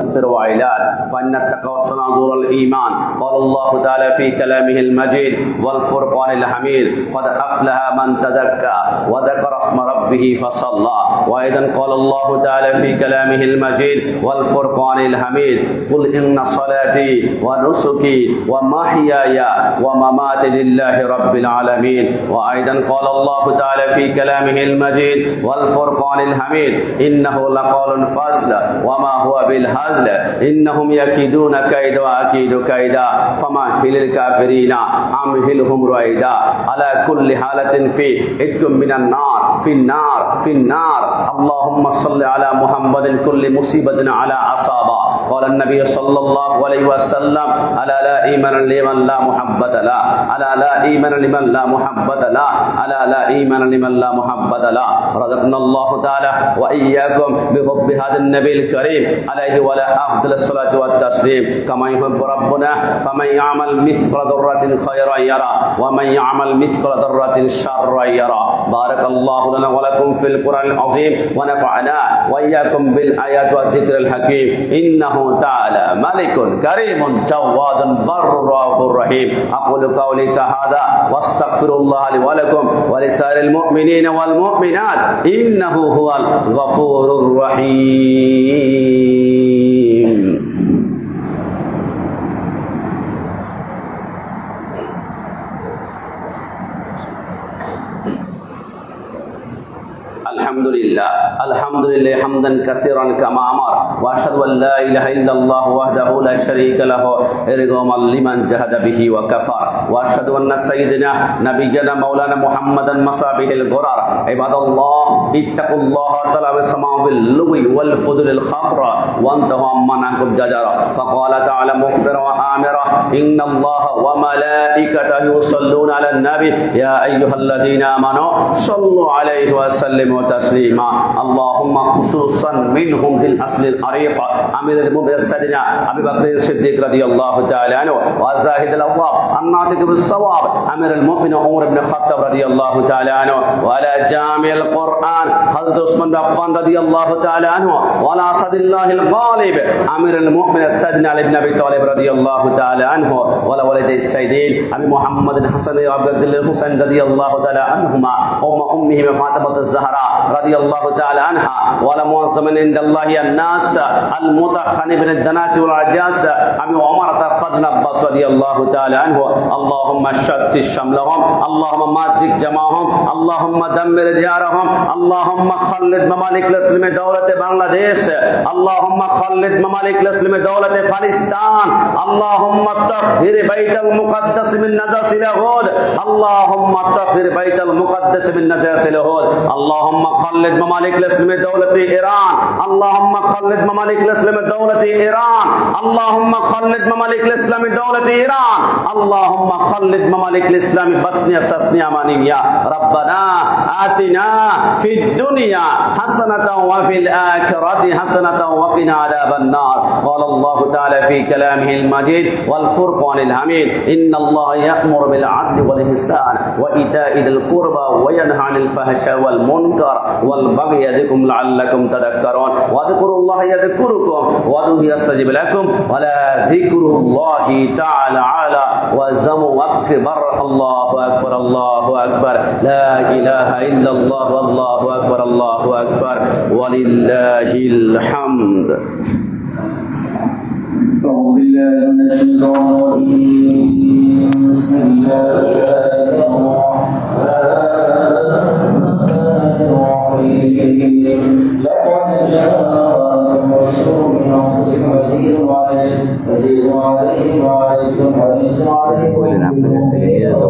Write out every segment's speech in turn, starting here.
وعيلات فإن التقوى صنادور الإيمان. قال الله تعالى في كلامه المجيد والفرقان الحميد قد أفلح من تزكى وذكر اسم ربه فصلى. وأيضا قال الله تعالى في كلامه المجيد والفرقان الحميد قل إن صلاتي ونسكي ومحياي ومماتي لله رب العالمين. وأيضا قال الله تعالى في كلامه المجيد والفرقان الحميد إنه لقول فصل وما هو بالهزل إنهم يكيدون كيدا وأكيد كيدا فمهل الكافرين أمهلهم رويدا. على كل حالة في إتكم من النار في النار في النار. اللهم صل على محمد كل مصيبة على أصابه. قال النبي صلى الله عليه وسلم على لا إيمان لمن لا محبة له على لا إيمان لمن لا محبة له على لا إيمان لمن لا محبة له. رزقنا الله تعالى وإياكم بحب هذا النبي الكريم عليه وعلى أفضل الصلاة والتسليم كما يحب ربنا. فمن يعمل مثقال ذرة خيرا يرى ومن يعمل مثقال ذرة شرا يرى. بارك الله لنا ولكم في القرآن العظيم ونفعنا وإياكم بالآيات والذكر الحكيم. إنه تعالى ملك كريم جواد بر رؤوف رحيم. أقول قولي هذا واستغفر الله لي ولكم ولسائر المؤمنين والمؤمنات إنه هو الغفور الرحيم. الحمد لله حمدا كثيرا كما أمر وأشهد أن لا إله إلا الله وحده لا شريك له رضا لمن جهد به وكفر. وأشهد أن سيدنا نبينا مولانا محمدا مصابيح الغرار. عباد الله اتقوا الله تعالى واسمعوا باللغو والفضل الخمر وانتهوا عما نهاكم زجرا. فقال تعالى مخبرا وآمرا إن الله وملائكته يصلون على النبي يا أيها الذين آمنوا صلوا عليه وسلموا تسليما. اللهم خصوصا منهم في الأصل الأريق أمير المؤمنين سيدنا أبي بكر الصديق رضي الله تعالى عنه والزاهد الأواب الناطق بالصواب أمير المؤمنين عمر بن الخطاب رضي الله تعالى عنه وعلى جامع القرآن حضرت عثمان بن عفان رضي الله تعالى عنه وعلى أسد الله الغالب أمير المؤمنين سيدنا علي بن أبي طالب رضي الله تعالى عنه وعلى والدي السيدين أبي محمد الحسن وعبد الله الحسين رضي الله تعالى عنهما أمه فاطمة الزهراء رضي الله تعالى عنها وعلى معظم عند الله الناس المتخن بن الدناس والعجاس أبي عمر فضل عباس رضي الله تعالى عنه. اللهم شتت شملهم اللهم مازق جماعهم اللهم دمر ديارهم اللهم خلد ممالك الاسلام دولة بنغلاديش اللهم خلد ممالك الاسلام دولة فلسطين اللهم طهر بيت المقدس من نجس اليهود اللهم طهر بيت المقدس من نجس اليهود. اللهم خلد ممالك الاسلام دولة إيران اللهم خلد ممالك الاسلام دولة إيران اللهم خلد ممالك الاسلام دولة إيران اللهم خلد ممالك الاسلام بسنيا سسنيا مانيا. ربنا آتنا في الدنيا حسنة وفي الآخرة حسنة وقنا عذاب النار. قال الله تعالى في كلامه المجيد والفرقان الحميد إن الله يأمر بالعدل والإحسان وإيتاء ذي القربى وينهى عن الفحشاء والمنكر والبغي يعظكم لعلكم تذكرون. واذكروا الله يذكركم وادعوه يستجب لكم ولا ذكر الله تعالى على وزموا أكبر. الله أكبر الله أكبر لا إله إلا الله والله أكبر الله أكبر ولله الحمد. أعوذ بالله من الشيطان الرجيم. بسم الله لقد جاءكم رسول من أنفسكم عزيز عليه وعليكم حريص عليكم. আপনার কাছ থেকে নিয়ে যেত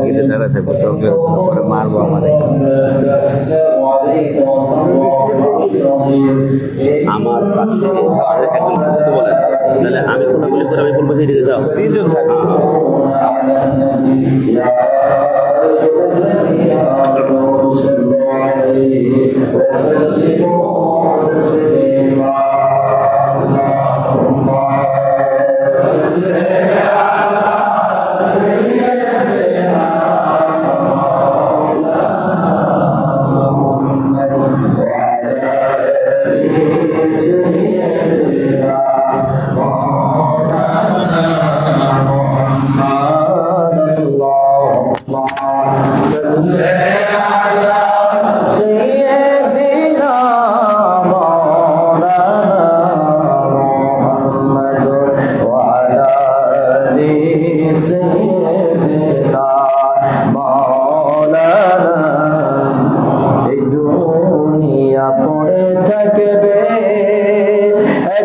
কেটে দাঁড়াতে করে মারবো আমাদের আমার পাশে একজন থাকতে বলেন তাহলে আমি কোনগুলি করে আমি বলবো সেদিকে যাও তিনজন থাকে Yes,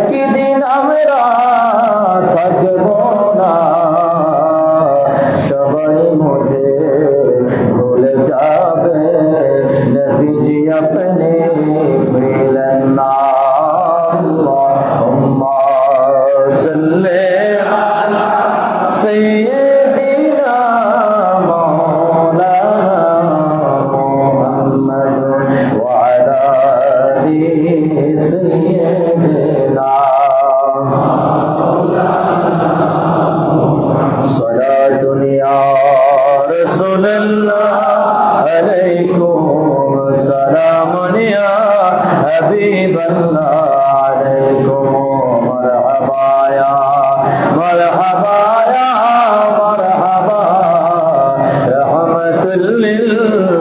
একদিন আমরা থাকবো না, সবাই মুঝে ভুলে যাবে, নবীজি अपने मिलन ना। अल्लाहुम्मा सल्ले अला सय्यिदिना मौलाना मुहम्मद व अला आलि सय्यिदिना। सलातुन या रसूलल्लाह अलैकुम सलामुन या हबीबल्लाह अलैकुम मरहबा या मरहबा या मरहबा रहमतुल लिल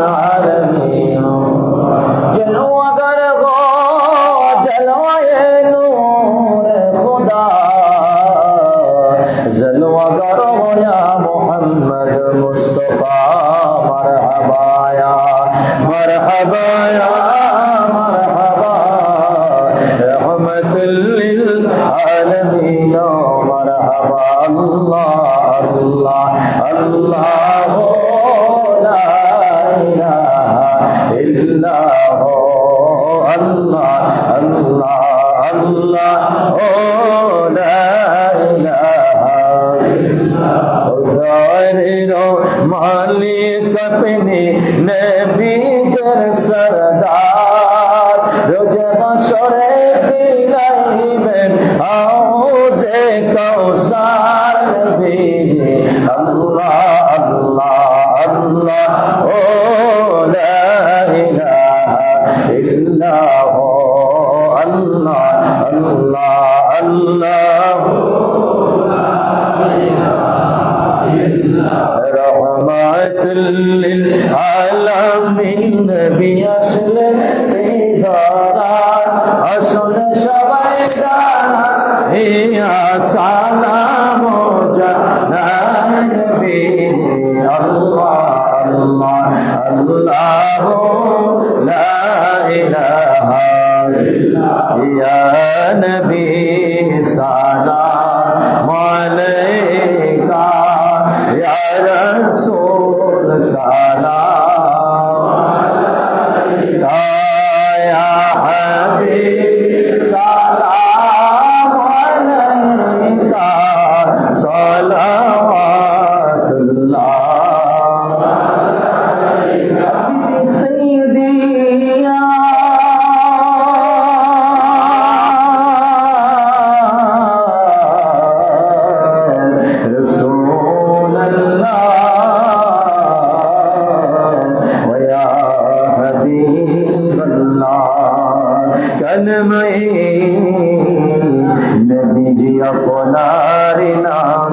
आलमीन। जलवा गर गो जलवाए नूर खुदा, जलवा करो या मोहम्मद मुस्तफा। मरहबा या मरहबा या मरहबा रहमतुल लिल आलमीन। मरहबा अल्लाह अल्लाह अल्लाह ला इलाहा इल्लल्लाह अल्लाह अल्लाह अल्लाह ला इलाहा ज़ाहिरो मालिक अपने नबी कर सरदार, रोज मशरे पिलाइबेन औज़े कौसार नबी। अल्लाह अल्लाह अल्लाह ओ ला इलाहा इल्लल्लाह अल्लाह अल्लाह अल्लाह रहमतुल लिल आलमीन। नबी আসলেন এই ধরায়, আসল সবাই জানা ইয়া সালাম জানাই নবী। আল্লাহ আল্লাহ আল্লাহ লা ইলাহা ইয়া নবী সালাম আলাইকা या रसूल सलाम या हबीब सलाम अलैका सलावतुल्लाह। हबीबी सय्यदी या নবীজি আপনার নাম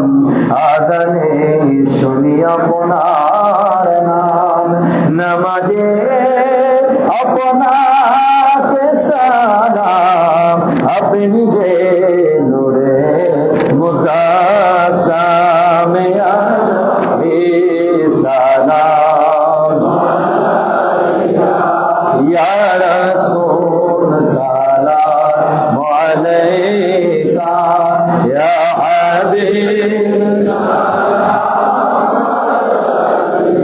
আদানে শুনি আপনার নাম, নামাজে আপনাকে সালাম, আপনি যে নূরে মুজাসসামে সালাম या रसूल सलाम अलैका या हबीब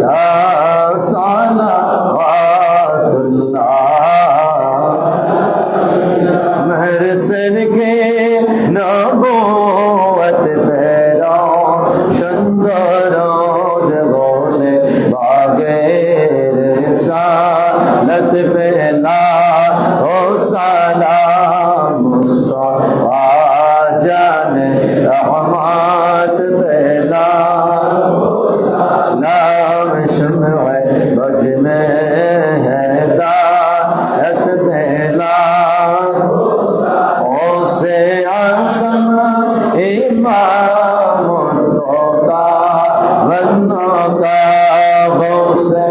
या सलावतुल्लाह। महरसन के नबूवत पैरा सुंदर बोले बागे रिसालत पहला ओ सलाम मुस्तफा जाने रहमत पहला नाम शम्ए बज में हिदायत पहला ओ से आसम इमाम तो का वन्नो का वो से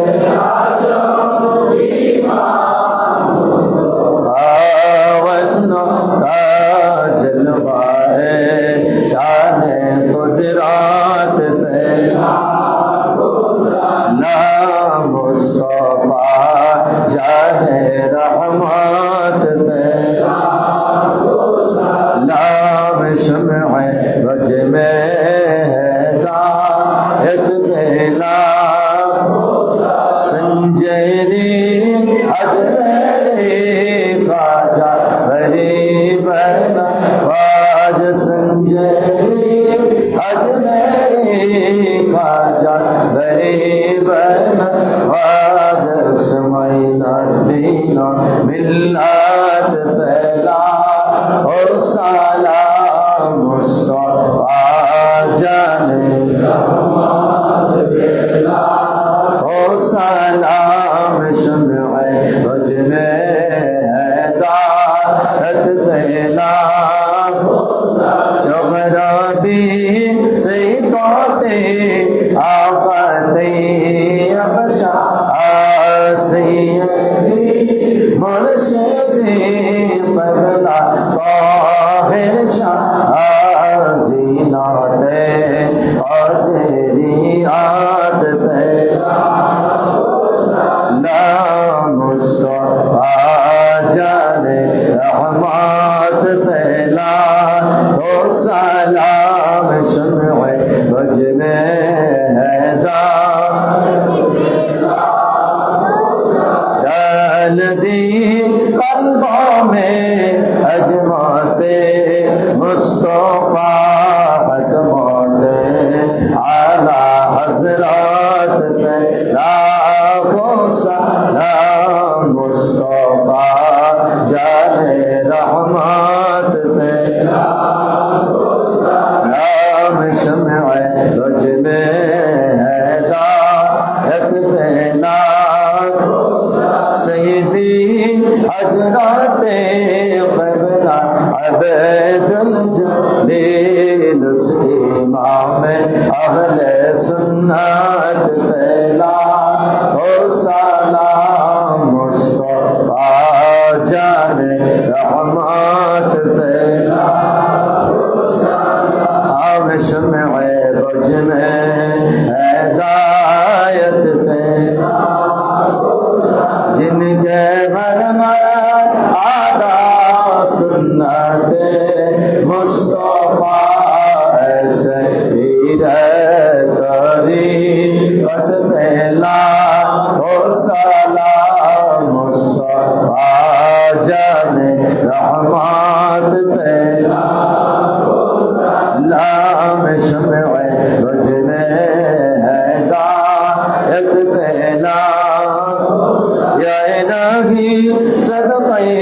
जलवा है शान कुदरत पहला नाम मुस्तफा जाने आज संजय अजमेरी खाजा गरीबन आज समय दीना मिल्लत पहला और सलाम मुस्तफा जाने ओ सलाम शम्ए वज में हैदारत पहला चमराबी से तोते आपते अबशा आसियती मुर्शिदी पगला ताहिर शाह आज़ीनाते और तेरी याद पहला मुस्तफा जाने रहमत पहला ओ सलाम शम्ए वज में डाल दी कल्बों में अजमाते मुस्तफा हक मौते आला हजरत पे लाखों सलाम मुस्तफा जाने रहमत पे नाम शम्ए वज में हैदायत पे सैदी हजरते क़िबला अबदुल जलील इमाम अहले सुन्नत पहला ओ सलाम मुस्तफा जाने रहमत पहला हम शम्ए वज में हिदायत पहला जिनके घर में आदा सुन्नत मुस्तफा ऐसे तरीक़त पहला ओ सलाम मुस्तफा जाने रहमत पहला नाम शम्ए वज में हिदायत पहला या इलाही सदक़े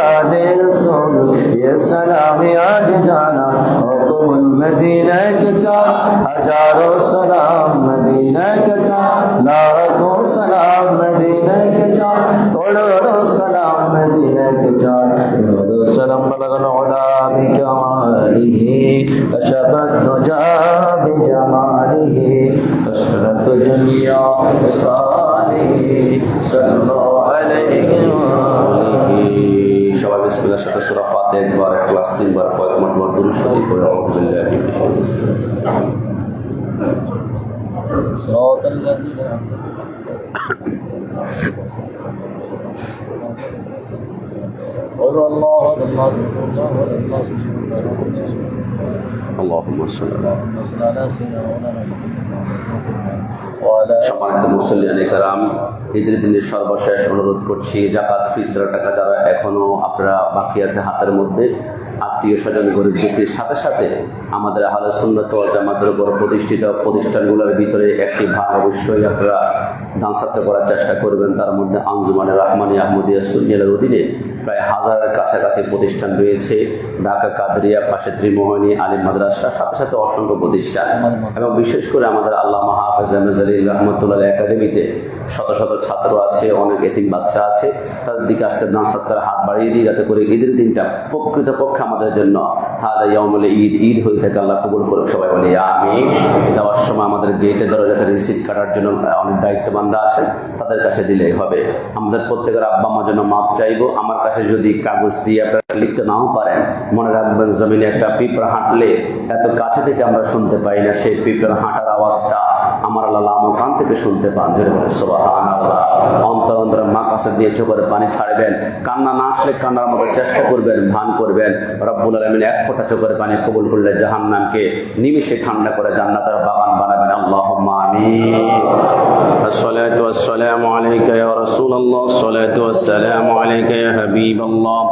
आले रसूल ये सलाम आज जाना हुकुम मदीना के चार हजारों सलाम मदीना के चार लाखों सलाम मदीना के चार करोड़ों सलाम मदीना के चार सलाम बलगल उला बिकमालिही अशबत दुजा बिजमालिही अशरत जमिया सालिही सल्लल्लाहु अलैहि সবাই বিসমিল্লাহর সাথে সূরা ফাতিহা একবার, ইখলাস তিনবার, কয়েক মারবার দুরূদ শরীফ পড়ে আউযু বিল্লাহি মিনাশ শাইতানির আল্লাহুম্মা সাল্লি সম্মানিত মুসল্লিয়ান ইকরাম, ঈদের দিনের সর্বশেষ অনুরোধ করছি, জাকাত ফিতরা টাকা যারা এখনো আপনারা বাকি আছে হাতের মধ্যে, আত্মীয় স্বজন গরিব দুঃখীর সাথে সাথে আমাদের আহলে সুন্নাত ওয়াল জামাতের উপর প্রতিষ্ঠিত প্রতিষ্ঠানগুলোর ভিতরে একটি ভাগ অবশ্যই আপনারা দান সাদকা করার চেষ্টা করবেন। তার মধ্যে আঞ্জুমানে রাহমানিয়া আহমদিয়া সুন্নিয়ার অধীনে প্রায় হাজারের কাছাকাছি প্রতিষ্ঠান রয়েছে। ঢাকা কাদরিয়া, পাশে ত্রিমোহনী আলিম মাদ্রাসার সাথে সাথে অসংখ্য প্রতিষ্ঠান, এবং বিশেষ করে আমাদের আল্লামা হাফেজ জামিল রহমতুল্লাহ একাডেমিতে শত শত ছাত্র আছে, অনেক এতিম বাচ্চা আছে। তাদের দিকে আজকে দান সৎকার হাত বাড়িয়ে দিই, যাতে করে ঈদের দিনটা প্রকৃতপক্ষে আমাদের জন্য হাদা ইয়াউমুল ঈদ হয়ে থাকে। আল্লাহ কবুল করুক, সবাই বলি আমিন। দেওয়ার সময় আমাদের গেটে দরজাতে রিসিপ্ট কাটার জন্য অনেক দায়িত্ববানরা আছেন, তাদের কাছে দিলেই হবে। আমাদের প্রত্যেকের আব্বা আমার জন্য মাপ চাইবো। আমার কাছে যদি কাগজ দিয়ে আপনারা লিখতে নাও পারেন, মনে রাখবেন জমিনে একটা পিঁপড়া হাঁটলে এত কাছে থেকে আমরা শুনতে পাই না, সেই পিঁপড়ার হাঁটার আওয়াজটা আমার আল্লাহ আমার কান থেকে শুনতে পান। জোরে বলে সুবহানাল্লাহ। অন্তর অন্তরে মা কাছে দিয়ে চোখের পানি ছাড়বেন, কান্না না আসলে কান্নার মতো চেষ্টা করবেন, ভান করবেন। রব্বুল আলামিন এক ফোঁটা চোখের পানি কবুল করলে জাহান্নামকে নিমিষে ঠান্ডা করে জান্নাতের বাগান বানাবেন। আল্লাহুম্মা আমিন। আসসালাতু ওয়াসসালামু আলাইকা ইয়া রাসূলুল্লাহ, আসসালাতু ওয়াসসালামু আলাইকা ইয়া হাবিবাল্লাহ,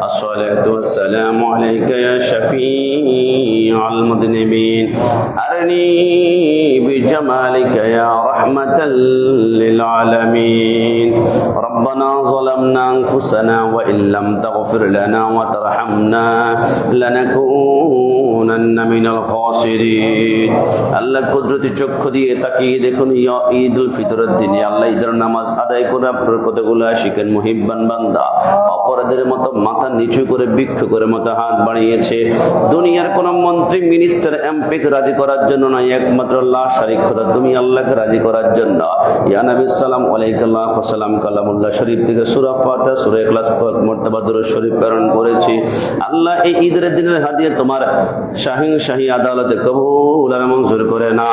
আসসালাতু ওয়াসসালামু আলাইকা ইয়া শাফী جميع المذنبين أرني بجمالك يا رحمة للعالمين ربنا ظلمنا أنفسنا وإن لم تغفر لنا وترحمنا لنكونن من الخاسرين আল্লাহ কুদরতি চক্ষু দিয়ে তাকিয়ে দেখুন ঈদ উল ফিতরের দিনে আল্লাহ ঈদের নামাজ আদায় করে আপনার কতগুলো আশিকের মুহিব্বান বান্দা অপরাধের মতো মাথা নিচু করে বৃক্ষ করে মতো হাত বাড়িয়েছে। দুনিয়ার কোন মন্ত্রী মিনিস্টার এমপিকে রাজি করার জন্য নয়, একমাত্র আল্লাহ শরীক খোদা তুমি আল্লাহকে রাজি করার জন্য ইয়া নবী সাল্লাম আলাইকুল্লাহ সালাম কালামুল্লাহ শরীফ থেকে সূরা ফাতিহা সূরা ইখলাস পাক মারতাবা দুরূদ শরীফ প্রেরণ করেছি। আল্লাহ এই ঈদের দিনের হাদিয়া তোমার শাহী আদালতে কবুল আর মঞ্জুর করে না।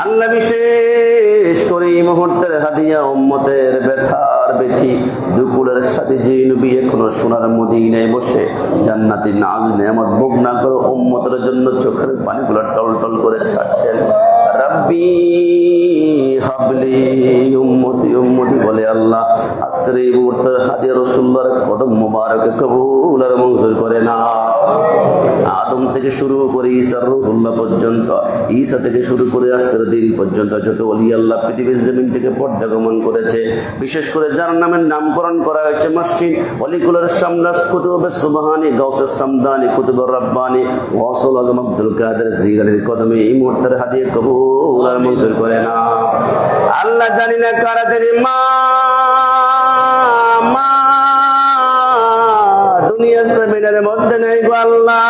আল্লাহ বিশেষ করে এই মুহূর্তের হাদিয়া উম্মতের ব্যথার ব্যথি দুপুরের সাথে যে নবী এখনো সোনার মদিনায় বসে জান্নাতি নাজ নেয়ামত ভোগ না করে উম্মতের জন্য চোখের পানিগুলো টলটল করে ছাড়ছেন। রাব্বি হাবলি উম্মতি উম্মতি বলে আল্লাহ আজকের এই মুহূর্তের হাদিয়া রাসূলুল্লাহর কদম মোবারকে কবুল আর মঞ্জুর করে না। আদম থেকে শুরু করে ঈসা রূহুল্লাহ পর্যন্ত, ঈসা থেকে শুরু করে আজকের দিন পর্যন্ত যত ওলি আল্লাহ পৃথিবীর জমিন থেকে পর্দা গমন করেছে, বিশেষ করে যার নামের নামকরণ করা হয়েছে মসজিদ অলিকুলের সামরাস কুতুব সুবহানি গাউসে সামদানি কুতুবুর রব্বানি ওয়াসুল আজম আব্দুল কাদের জিলানীর কদমে এই মুহূর্তের হাদিয়া কবুল আর মঞ্জুর করে না। আল্লাহ জানি না কারা জানি মা দুনিয়ার জমিনের মধ্যে নেই গো আল্লাহ।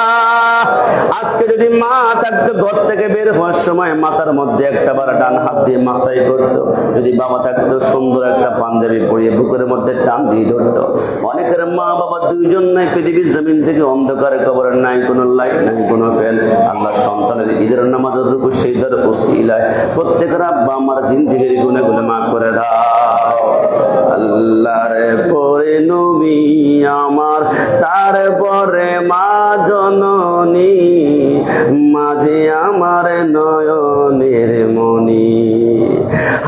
আজকে যদি মা থাকতো ঘর থেকে বের হওয়ার সময় মাথার মধ্যে একটা বার ডান হাত দিয়ে মাসাই করতো, যদি বাবা থাকতো সুন্দর একটা পাঞ্জাবি পরিয়ে বুকের মধ্যে টান দিয়ে ধরতো। অনেকের মা বাবা দুইজন নাই, পৃথিবীর জমিন থেকে অন্ধকারে কবরের নাই কোনো লাইট নাই কোনো ফ্যান। আল্লাহ সন্তানের ঈদের নামাজের রূপ সেইদার ওসিলায় প্রত্যেকের আব্বা আমার জিন্দেগির গুনাহগুলো মাফ করে দাও। আল্লাহরে পরে নবী আমার, তারপরে মা জননী, মাঝে আমার নয়নের মনি।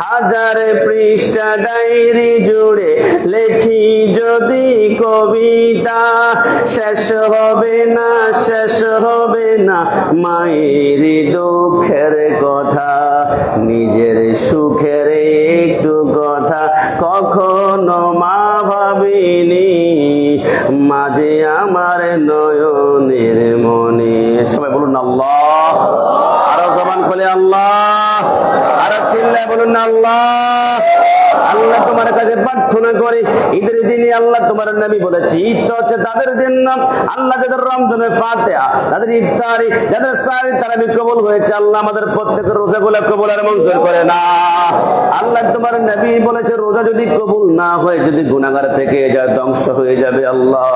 হাজার পৃষ্ঠা ডায়েরি জুড়ে লেখি যদি কবিতা, শেষ হবে না শেষ হবে না মায়ের দুঃখের কথা, নিজের সুখের একটু কথা কখনো মা ভাবিনি, মাঝে আমার নয়নের মনে। সবাই বলুন আল্লাহ, আরো জবান খুলে আল্লাহ, আরো চিল্লায় বলুন আল্লাহ। আল্লাহ তোমার কাছে প্রার্থনা করে ঈদের দিনে আল্লাহ তোমার নবী বলেছে ঈদ তো হচ্ছে তাদের জন্য আল্লাহ যাদের রমজানের ফাতিহা, তাদের ইফতারি, যাদের সারি তারাবি কবুল হয়েছে। আল্লাহ আমাদের প্রত্যেকের রোজাগুলো কবুল আর মঞ্জুর করে না। আল্লাহ তোমার নবী বলেছে রোজা যদি কবুল না হয়, যদি গুনাহগার থেকে যায়, ধ্বংস হয়ে যাবে। আল্লাহ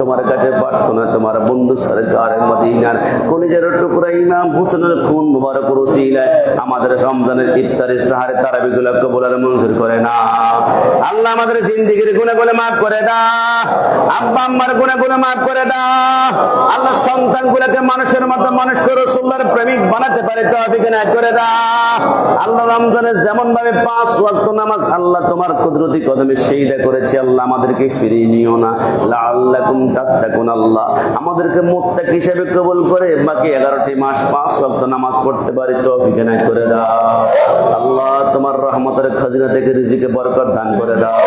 তোমার কাছে প্রার্থনা, তোমার বন্ধু সরকার মদিনার কলিজার টুকরা ইমাম হোসেনের খুন মুবারক রসিলায় আমাদের রমজানের ইফতারি সাহারি তারাবিগুলো কবুল আর মঞ্জুর করে না। আল্লাহ আমাদের জিন্দেগির গুনাহগুলো মাফ করে দাও, আব্বা আম্মার গুনাহগুলো মাফ করে দাও। আল্লাহ সন্তানগুলোকে মানুষের মতো মানুষ করে রাসূলুল্লাহর প্রেমিক বানাতে পারে তৌফিক এনায়েত করে দাও। আল্লাহ রমজানে যেমন ভাবে 5 ওয়াক্ত নামাজ আল্লাহ তোমার কুদরতি কদমে সেইদা করেছে, আল্লাহ আমাদেরকে ফিরিয়ে নিও না। লাআল্লাকুম তাত্তাকুন, আল্লাহ আমাদেরকে মুত্তাকি হিসেবে কবুল করে বাকি 11টি মাস 5 ওয়াক্ত নামাজ পড়তে পারি তৌফিক এনায়েত করে দাও। আল্লাহ তোমার রহমতের খাজনা থেকে রিজিকে বরকত দান করে দাও।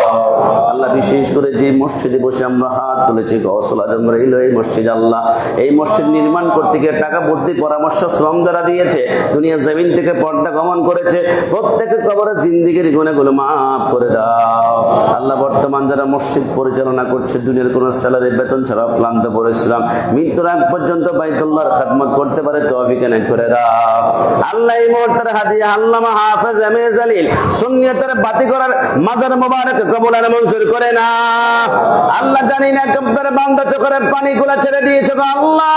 আল্লাহ বিশেষ করে যে মসজিদে বসে আমরা হাত তুলেছি গৌসুল আজম রেলওয়ে মসজিদ, আল্লাহ এই মসজিদ নির্মাণ করতে গিয়ে টাকা বুদ্ধি পরামর্শ শ্রম যারা দিয়েছে, দুনিয়ার জমিন থেকে পর্দা গমন করেছে, প্রত্যেকের কবরের জিন্দেগির গুনাহগুলো মাফ করে দাও। আল্লাহ বর্তমান যারা মসজিদ পরিচালনা করছে, দুনিয়ার কোনো স্যালারি বেতন ছাড়া ক্লান্ত পরিশ্রম, মৃত্যুর আগ পর্যন্ত বাইতুল্লাহর খেদমত করতে পারে তৌফিক এনায়েত করে দাও। আল্লাহ এই মুহূর্তের হাদিয়া আল্লামা হাফেজ এমএ জালিল সুন্নিয়তের বাতি করার মাজার মোবারক কবুল আর মঞ্জুর করে না। আল্লাহ জানি না কব্বের বান্দা চোখের পানিগুলো ছেড়ে দিয়েছে গো আল্লাহ,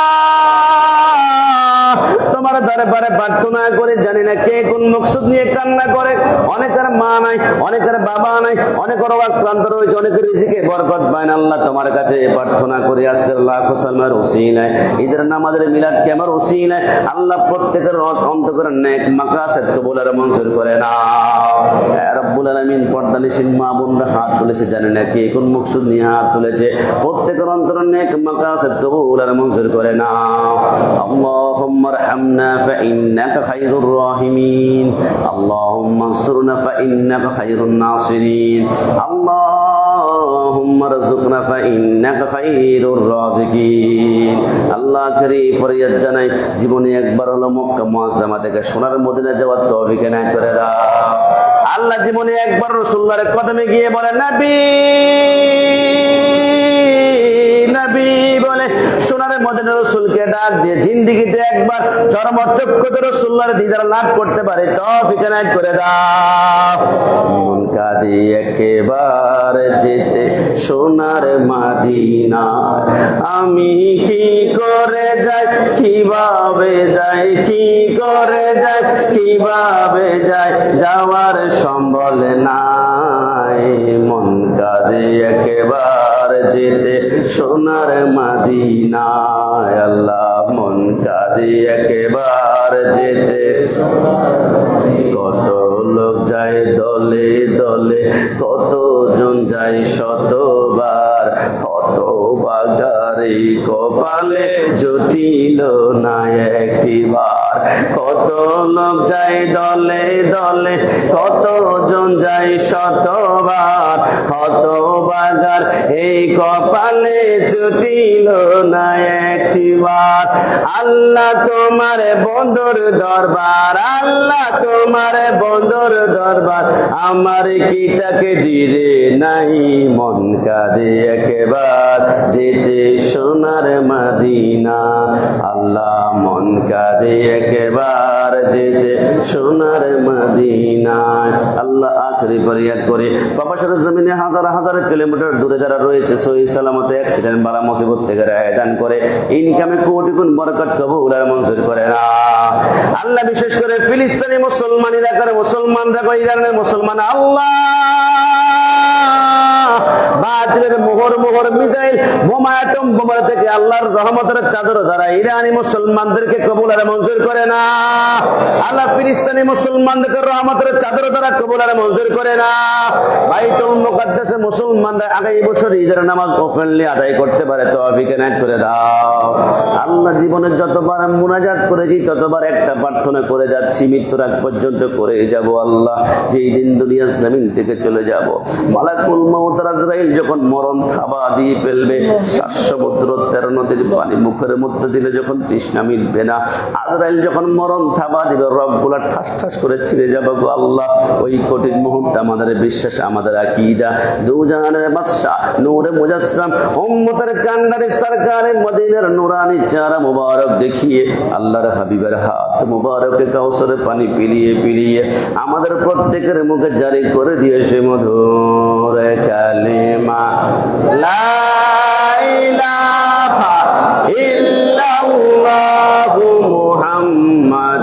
তোমার দরবারে প্রার্থনা করে, জানি না কে কোন মকসুদ নিয়ে কান্না করে। অনেকের মা নাই, অনেকের বাবা নাই, অনেকের আক্রান্ত রয়েছে, অনেকের রিজিকে বরকত পায় না। আল্লাহ তোমার কাছে প্রার্থনা করি আজকের লাখ সালমার ওসিলায়, ঈদের নামাজের মিলাদ কিয়ামার ওসিলায় আল্লাহ প্রত্যেকের অন্তরের নেক মাকসাদ কবুল আর মঞ্জুর করে নাও। হে রব্বুল আলামিন, পর্দানিশীন মা বোনরা হাত তুলেছে, জানি না কে কোন মকসুদ নিয়ে হাত তুলেছে, প্রত্যেকের অন্তরের নেক মাকসাদ কবুল আর মঞ্জুর করে নাও। আল্লাহুম্মা আরহামনা ফাইন্নাকা খায়রুর রাহিমিন, আল্লাহুম্মা আনসুরনা ফাইন্নাকা খায়রুন নাসিরিন, আল্লাহুম্মা রযুকনা ফাইন্নাকা খায়রুর রাযিকিন। আল্লাহ করিম, ফরিয়াদ জানাই, জীবনে একবার হলো মক্কা মুআজ্জামা থেকে সোনার মদিনা যাওয়ার তৌফিক এনায়েত করে দাও। আল্লাহ জীবনে একবার রাসূলুল্লাহর কদমে গিয়ে বলে নবী নবী বলে সোনার মদিনা রাসূলকে ডাক দিয়ে জিন্দেগিতে একবার চরমচক্ষুতে রাসূলুল্লাহর দিদার লাভ করতে পারে তৌফিক এনায়েত করে দাও। মন কাঁদে একেবারে যেতে সোনার মদিনা, আমি কি করে যাই, কিভাবে যাই, কি করে যাই, কিভাবে যাই, যাওয়ার সম্বল নাই। মন কাঁদে একেবারে যেতে সোনার মদিনায়, আল্লাহ মন কাঁদে একেবারে যেতে। কত লোক যায় দলে দলে, কতজন যায় শতবার, কত বাগারে কপালে জুটিল না একটিবার। কত লোক যায় দলে দলে, কতজন যায় শতবার, কত বাগার এই কপালে জুটিল না একটিবার। আল্লাহ তোমার বন্ধুর দরবার, আল্লাহ তোমার বন্ধুর দরবার, আমার কি তাকে দিরে নাই। মন কাঁদে একেবার যেতে সোনার মদিনা, আল্লাহ মন কাঁদে একেবার যেতে সোনার মদিনা। আল্লাহ আখরি ফরিয়াদ করে প্রবাসের জমিনে হাজার হাজার কিলোমিটার দূরে যারা রয়েছে, সহি সালামতে অ্যাক্সিডেন্ট বালা মুসিবত থেকে রেহাই দান করে, ইনকামে কোটি গুণ বরকত কবুল আর মঞ্জুর করে না। আল্লাহ বিশেষ করে ফিলিস্তিনি মুসলমান, ইরাকের মুসলমানরা, ইরানের মুসলমান, আল্লাহ বাতিলের মোহর মিসাইল বোমা অ্যাটম বোমা থেকে আল্লাহর রহমতের চাদর দ্বারা ইরানি মুসলমানদেরকে কবুল আর মঞ্জুর করে না। আল্লাহ ফিলিস্তিনি মুসলমানদেরকে রহমতের চাদর দ্বারা কবুল আর মঞ্জুর করে না। বাইতুল মুকাদ্দাসে মুসলমানরা আগামী বছর ঈদের নামাজ ওপেনলি আদায় করতে পারে তৌফিক এনায়েত করে দাও। আল্লাহ জীবনে যতবার মুনাজাত করেছি ততবার একটা প্রার্থনা করে যাচ্ছি, মৃত্যুর আগ পর্যন্ত করে যাব। আল্লাহ যেই দিন দুনিয়ার জমিন থেকে চলে যাব, মালাকুল মউত আজরাইল যখন মরণ থাবা দিয়ে ফেলবে, 7 সমুদ্র 13 নদীর পানি মুখের মধ্যে দিলে যখন তৃষ্ণা মিলবে না, আজরাইল যখন মরণ থাবা দিবে, রবগুলা ঠাস ঠাস করে ছিঁড়ে যাবে গো আল্লাহ। ওই কঠিন মুহূর্তে আমাদের বিশ্বাস, আমাদের আকীদা, দুজাহানের বাদশা নূরে মুজাসসাম উম্মতের কান্ডারি সরকারে মদিনার নূরানি চেহারা মুবারক দেখিয়ে আল্লাহর হাবিবের হাত মুবারকে কাউসারের পানি পিলিয়ে পিলিয়ে আমাদের প্রত্যেকের মুখে জারি করে দিয়েছে মধুর কালিমা লা ইলাহা ইল্লাল্লাহু মুহাম্মাদ